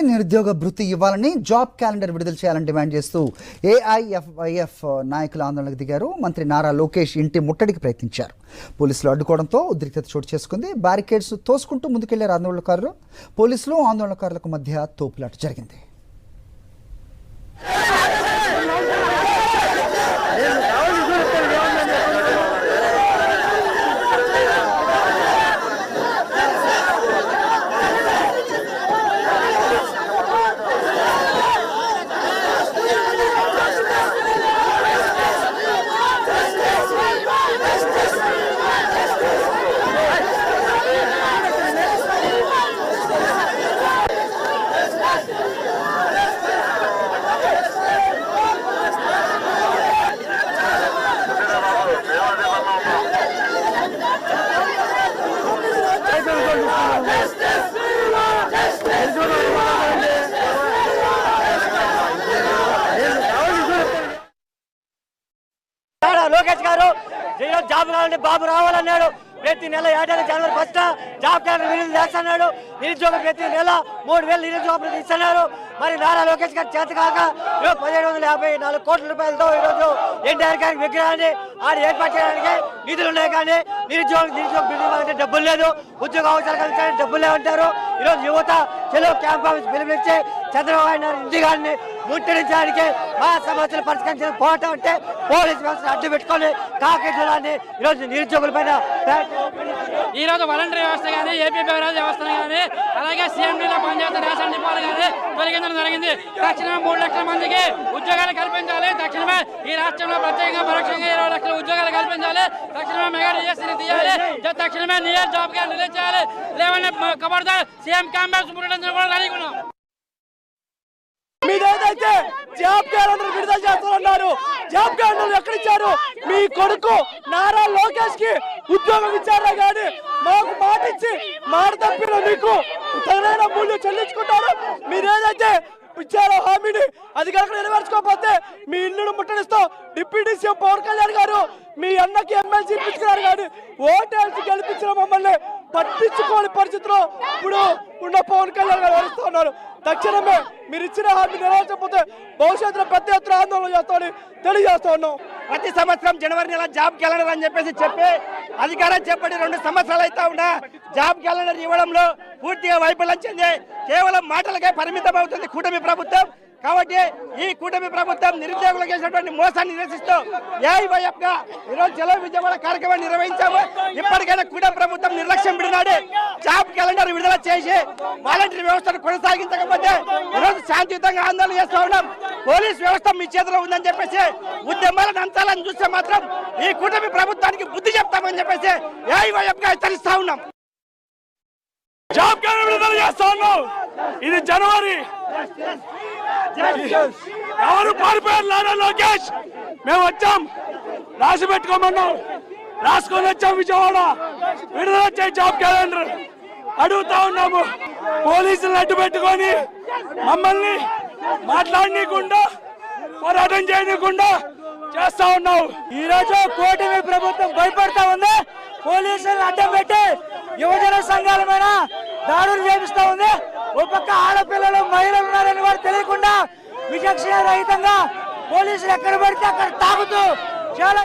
నిరుద్యోగ భృతి ఇవ్వాలని జాబ్ క్యాలెండర్ విడుదల చేయాలని డిమాండ్ చేస్తూ ఏఐఎఫ్ఐఎఫ్ నాయకులు ఆందోళనకు దిగారు. మంత్రి నారా లోకేష్ ఇంటి ముట్టడికి ప్రయత్నించారు. పోలీసులు అడ్డుకోవడంతో ఉద్రిక్తత చోటు చేసుకుంది. బ్యారికేడ్స్ తోసుకుంటూ ముందుకెళ్లారు ఆందోళనకారులు. పోలీసులు ఆందోళనకారులకు మధ్య తోపులాట జరిగింది. లోకేష్ గారు జాబ్ కావాలంటే బాబు రావాలన్నాడు. ప్రతి నెల 7 జనవరి 1 జాబ్ క్యాలెండర్ విడుదల చేస్తున్నాడు. నిరుద్యోగ ప్రతి నెల 3000 నిరుద్యోగ ఇస్తున్నారు. మరి నారా లోకేష్ గారి చేత కాక 1754 కోట్ల రూపాయలతో ఈరోజు ఎన్టీఆర్ గారి విగ్రహాన్ని ఆడ ఏర్పాటు చేయడానికి నిధులు ఉన్నాయి. కానీ నిరుద్యోగ ఇవ్వాలంటే డబ్బులు లేదు, ఉద్యోగ అవసరాలు కలిగించడానికి డబ్బులు లేవంటారు. ఈరోజు యువత చెలో క్యాంప్ ఆఫీస్ పిలుపునిచ్చి చంద్రబాబు నాయుడు ఇంటి గారిని ముట్టడించడానికి మా సమస్యలు పరిష్కరించిన పోవటం అంటే పోలీసు వ్యవస్థను అడ్డు పెట్టుకొని కాకినాడని ఈరోజు నిరుద్యోగుల పైన ఈ రోజు వాలంటరీ వ్యవస్థ కానీ ఏపీ బెవరేజ్ వ్యవస్థ కానీ అలాగే సీఎండీలో పనిచేస్తున్న రేషన్ డిపోలు కానీ తొలగించడం జరిగింది. తక్షణమే 3 లక్షల మందికి ఉద్యోగాలు కల్పించాలి. తక్షణమే ఈ రాష్ట్రంలో ప్రత్యేకంగా పరోక్షంగా 20 లక్షల ఉద్యోగాలు కల్పించాలి. తక్షణమే మెగా డిఎస్సీని తీయాలి. తక్షణమే నియర్ జాబ్ గా రిలీజ్ చేయాలి. లేవని ఖబర్దార్ సీఎం క్యాంపెయిన్స్ ముట్టడించడం కూడా అనుకున్నాం. మీదేదైతే జాబ్ క్యాలెండర్ విడుదల చేస్తారన్నారు, జాబ్ క్యాలెండర్ ఎక్కడిచ్చారు? మీ కొడుకు నారా లోకేష్ కి ఉద్యోగం ఇచ్చారా కానీ మాకు మాట ఇచ్చి మాట తప్పిన మీకు తగిన మూల్యం చెల్లించుకుంటారు. మీరేదైతే ఇచ్చారో హామీని అది కనుక నెరవేర్చుకోకపోతే మీ ఇల్లును ముట్టడిస్తాం. డిప్యూటీ సీఎం పవన్ కళ్యాణ్ గారు మీ అన్నకి ఎమ్మెల్సీ ఇప్పించుకున్నారు కానీ ఓటేసి గెలిపించిన మమ్మల్ని పట్టించుకోని పరిస్థితిలో ఇప్పుడు ఉన్న పవన్ కళ్యాణ్ గారు వహిస్తూ ఉన్నారు. తక్షణమే మీరు ఇచ్చిన హామీ నెరవేర్చకపోతే భవిష్యత్తులో పెద్ద ఎత్తున ఆందోళన చేస్తామని తెలియజేస్తూ ఉన్నాం. ప్రతి సంవత్సరం జనవరి నెల జాబ్ క్యాలెండర్ అని చెప్పి అధికారం చెప్పండి 2 సంవత్సరాలు అయితే ఉన్నా జాబ్ క్యాలెండర్ ఇవ్వడంలో పూర్తిగా వైఫల్యం చెంది కేవలం మాటలకే పరిమితం అవుతుంది కూటమి ప్రభుత్వం. కాబట్టి ఈ కూటమి ప్రభుత్వం నిరుద్యోగులకు చేసినటువంటి మోసాన్ని నిరసిస్తూ ఏఐవైఎఫ్ గా ఈరోజు చలో విజయవాడ కార్యక్రమాన్ని నిర్వహించాము. ఇప్పటికైనా కూటమి ప్రభుత్వం నిర్లక్ష్యం విడినాడు జాబ్ క్యాలెండర్ విడుదల చేసి వాలంటీర్ వ్యవస్థను కొనసాగించకపోతే ఈరోజు శాంతియుతంగా ఆందోళన చేస్తూ ఉన్నాం. పోలీస్ వ్యవస్థ మీ చేతిలో ఉందని చెప్పేసి ఉద్యమాలను అంచాలని చూస్తే మాత్రం ఈ కూటమి ప్రభుత్వానికి బుద్ధి చెప్తామని చెప్పేసి ఏఐవైఎఫ్ గా హెచ్చరిస్తా ఉన్నాం. జాబ్ క్యాలెండర్ విడుదల చేస్తా ఉన్నాం. ఇది జనవరి. ఎవరు పారిపోయారు? నారా లోకేష్ మేము వచ్చాం, రాసి పెట్టుకోమన్నాం, రాసుకొని వచ్చాం. విజయవాడ విడుదల చేయి జాబ్ క్యాలెండర్ అడుగుతా ఉన్నాము. పోలీసులను అడ్డు పెట్టుకొని మమ్మల్ని మాట్లాడనీయకుండా పోరాటం చేయనీయకుండా చేస్తా ఉన్నావు. ఈ రోజు కూటమి ప్రభుత్వం భయపడతా ఉంది. పోలీసులను అడ్డం పెట్టి యువజన సంఘాల మీద దాడులు చేపిస్తా ఉంది. ఒక పక్క ఆడపిల్లలు మహిళలు ఉన్నారని వారు తెలియకుండా విచక్షణ రహితంగా పోలీసులు ఎక్కడ పడితే అక్కడ తాగుతూ చాలా